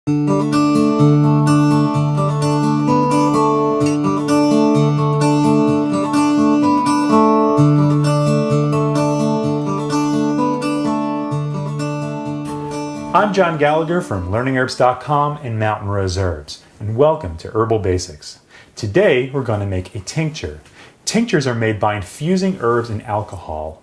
I'm John Gallagher from LearningHerbs.com and Mountain Rose Herbs, and welcome to Herbal Basics. Today we're going to make a tincture. Tinctures are made by infusing herbs in alcohol,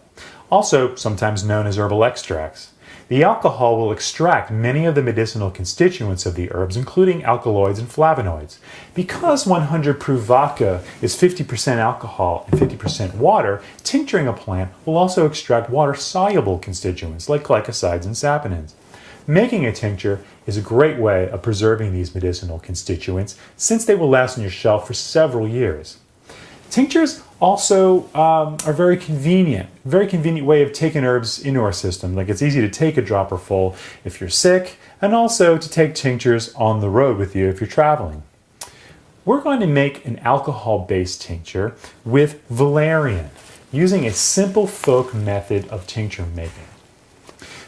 also sometimes known as herbal extracts. The alcohol will extract many of the medicinal constituents of the herbs, including alkaloids and flavonoids. Because 100 proof vodka is 50% alcohol and 50% water, tincturing a plant will also extract water-soluble constituents like glycosides and saponins. Making a tincture is a great way of preserving these medicinal constituents since they will last on your shelf for several years. Tinctures also are very convenient way of taking herbs into our system. Like, it's easy to take a dropper full if you're sick, and also to take tinctures on the road with you if you're traveling. We're going to make an alcohol-based tincture with valerian using a simple folk method of tincture making.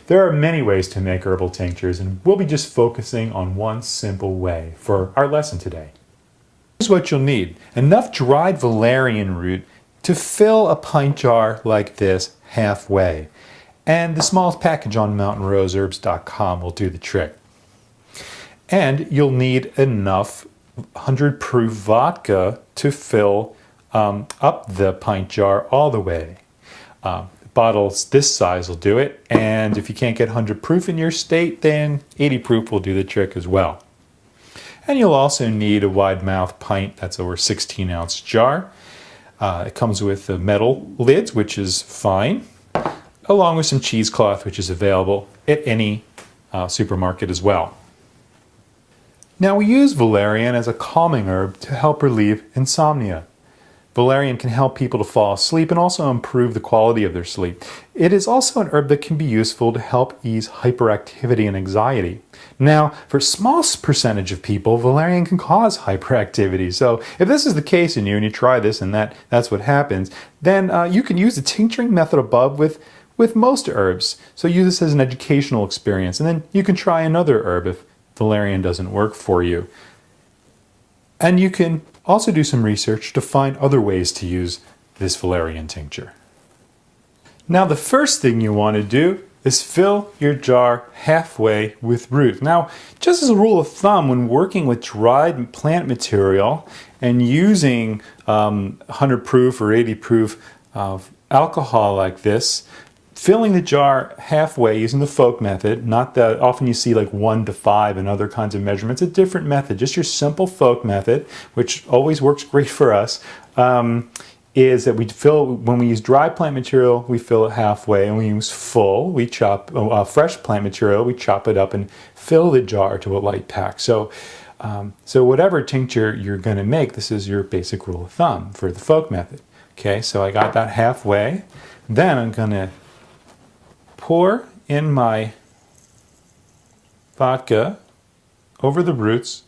There are many ways to make herbal tinctures, and we'll be just focusing on one simple way for our lesson today. Here's what you'll need: enough dried valerian root to fill a pint jar like this halfway. And the smallest package on mountainroseherbs.com will do the trick. And you'll need enough 100 proof vodka to fill up the pint jar all the way. Bottles this size will do it, and if you can't get 100 proof in your state, then 80 proof will do the trick as well. And you'll also need a wide mouth pint, that's over 16-ounce jar. It comes with the metal lids, which is fine, along with some cheesecloth, which is available at any supermarket as well. Now, we use valerian as a calming herb to help relieve insomnia. Valerian can help people to fall asleep and also improve the quality of their sleep. It is also an herb that can be useful to help ease hyperactivity and anxiety. Now, for a small percentage of people, valerian can cause hyperactivity. So if this is the case in you and you try this and that's what happens, then you can use the tincturing method above with most herbs. So use this as an educational experience, and then you can try another herb if valerian doesn't work for you. And you can also do some research to find other ways to use this valerian tincture. Now, the first thing you want to do is fill your jar halfway with root. Now, just as a rule of thumb, when working with dried plant material and using 100 proof or 80 proof alcohol like this, filling the jar halfway using the folk method, not that often you see like 1 to 5 and other kinds of measurements, a different method, just your simple folk method, which always works great for us, is that we fill, when we use dry plant material, we fill it halfway, and we use full, we chop fresh plant material, we chop it up and fill the jar to a light pack. So whatever tincture you're going to make, this is your basic rule of thumb for the folk method. Okay, so I got that halfway. Then I'm going to pour in my vodka over the roots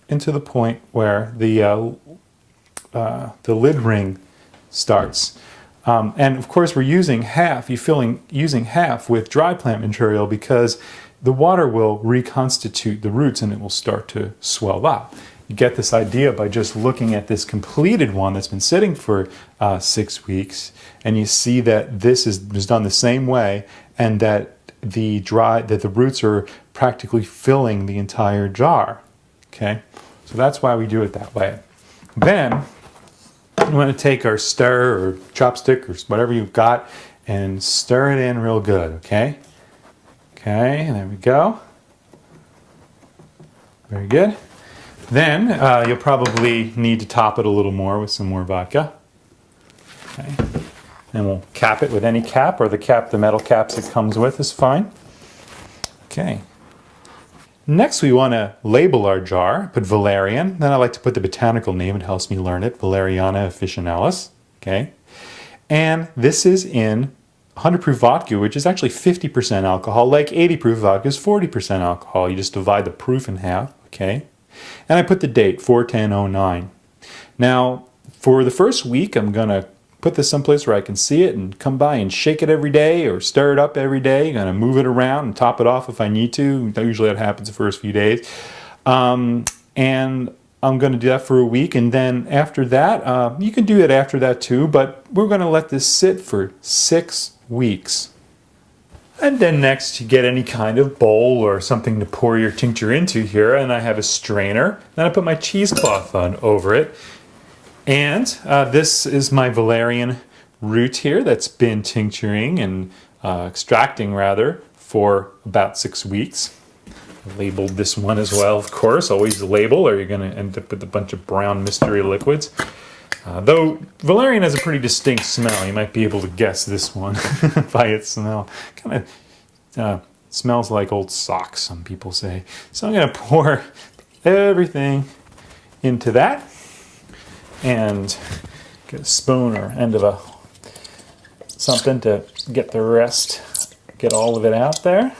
into the point where the lid ring starts. And of course we're using half, using half with dry plant material because the water will reconstitute the roots and it will start to swell up. You get this idea by just looking at this completed one that's been sitting for 6 weeks, and you see that this is done the same way, and that the roots are practically filling the entire jar. Okay, so that's why we do it that way. Then we want to take our stir or chopstick or whatever you've got and stir it in real good. Okay, there we go. Very good. Then you'll probably need to top it a little more with some more vodka. Okay. And we'll cap it with any cap, or the metal caps it comes with is fine. Okay. Next, we want to label our jar, put valerian. Then I like to put the botanical name, it helps me learn it, Valeriana officinalis. Okay. And this is in 100 proof vodka, which is actually 50% alcohol, like 80 proof vodka is 40% alcohol. You just divide the proof in half. Okay. And I put the date, 4/10/09. Now, for the first week, I'm going to put this someplace where I can see it and come by and shake it every day or stir it up every day. Kind of move it around and top it off if I need to. Usually that happens the first few days. And I'm going to do that for a week, and then after that, you can do it after that too, but we're going to let this sit for 6 weeks. And then next you get any kind of bowl or something to pour your tincture into here, and I have a strainer. Then I put my cheesecloth on over it. And this is my valerian root here that's been tincturing and extracting rather for about 6 weeks. Labeled this one as well, of course. Always label or you're going to end up with a bunch of brown mystery liquids. Though valerian has a pretty distinct smell. You might be able to guess this one by its smell. Kind of smells like old socks, some people say. So I'm going to pour everything into that and get a spoon or end of something to get the rest, get all of it out there.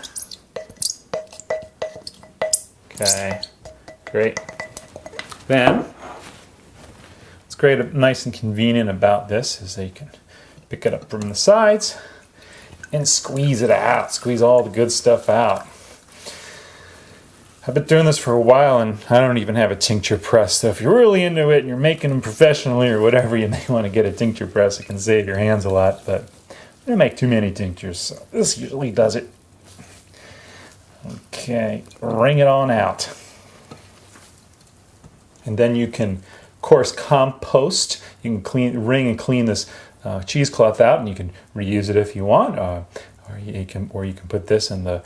Okay, great. Then, what's great, nice and convenient about this is that you can pick it up from the sides and squeeze it out, squeeze all the good stuff out. I've been doing this for a while and I don't even have a tincture press, so if you're really into it and you're making them professionally or whatever, you may want to get a tincture press. It can save your hands a lot, but I don't make too many tinctures, so this usually does it. Okay, wring it on out. And then you can, of course, compost. You can wring and clean this cheesecloth out, and you can reuse it if you want, or you can put this in the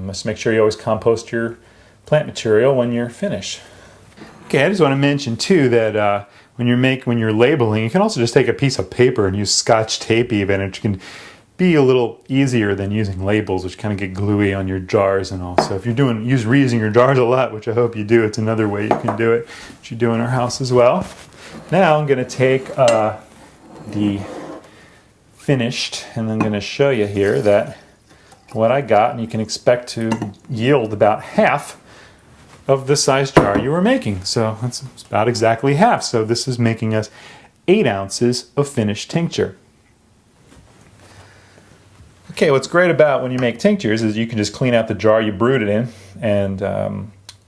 just make sure you always compost your plant material when you're finished. Okay, I just want to mention too that when you're labeling, you can also just take a piece of paper and use Scotch tape even, and you can be a little easier than using labels, which kind of get gluey on your jars and all. So if you're reusing your jars a lot, which I hope you do, it's another way you can do it, which you do in our house as well. Now I'm going to take the finished, and I'm going to show you here that what I got, and you can expect to yield about half of the size jar you were making. So that's about exactly half. So this is making us 8 ounces of finished tincture. Okay, what's great about when you make tinctures is you can just clean out the jar you brewed it in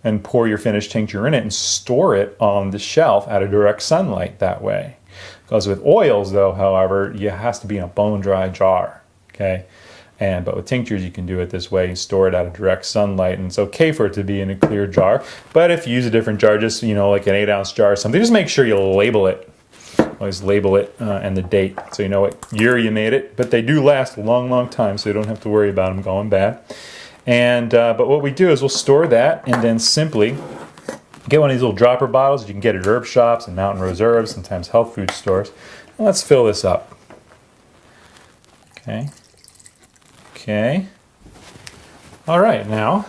and pour your finished tincture in it and store it on the shelf out of direct sunlight that way. Because with oils though, however, it has to be in a bone dry jar, okay? But with tinctures you can do it this way, you store it out of direct sunlight, and it's okay for it to be in a clear jar. But if you use a different jar, just like an 8-ounce jar or something, just make sure you label it. Always label it and the date so you know what year you made it. But they do last a long, long time, so you don't have to worry about them going bad. And but what we do is we'll store that and then simply get one of these little dropper bottles that you can get at herb shops and Mountain Rose Herbs, sometimes health food stores. And let's fill this up. Okay. Okay. All right, now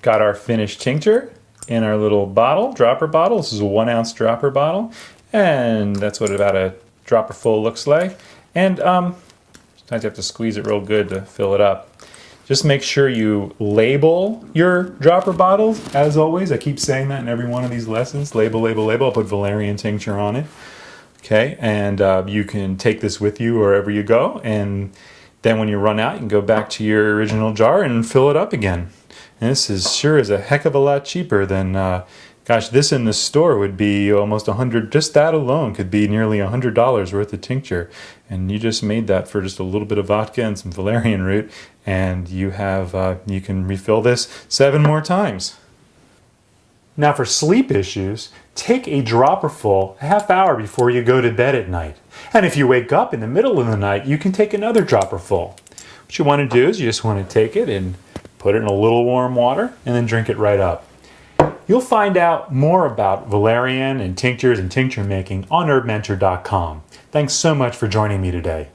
got our finished tincture in our little bottle, dropper bottle. This is a 1-ounce dropper bottle. And that's what about a dropper full looks like. And sometimes you have to squeeze it real good to fill it up. Just make sure you label your dropper bottles, as always. I keep saying that in every one of these lessons. Label, label, label. I'll put valerian tincture on it. Okay, and you can take this with you wherever you go. And then when you run out, you can go back to your original jar and fill it up again. And this is a heck of a lot cheaper than... gosh, this in the store would be almost 100. Just that alone could be nearly $100 worth of tincture, and you just made that for just a little bit of vodka and some valerian root, and you can refill this 7 more times. Now, for sleep issues, take a dropper full a half hour before you go to bed at night, and if you wake up in the middle of the night, you can take another dropper full. What you want to do is you just want to take it and put it in a little warm water, and then drink it right up. You'll find out more about valerian and tinctures and tincture making on herbmentor.com. Thanks so much for joining me today.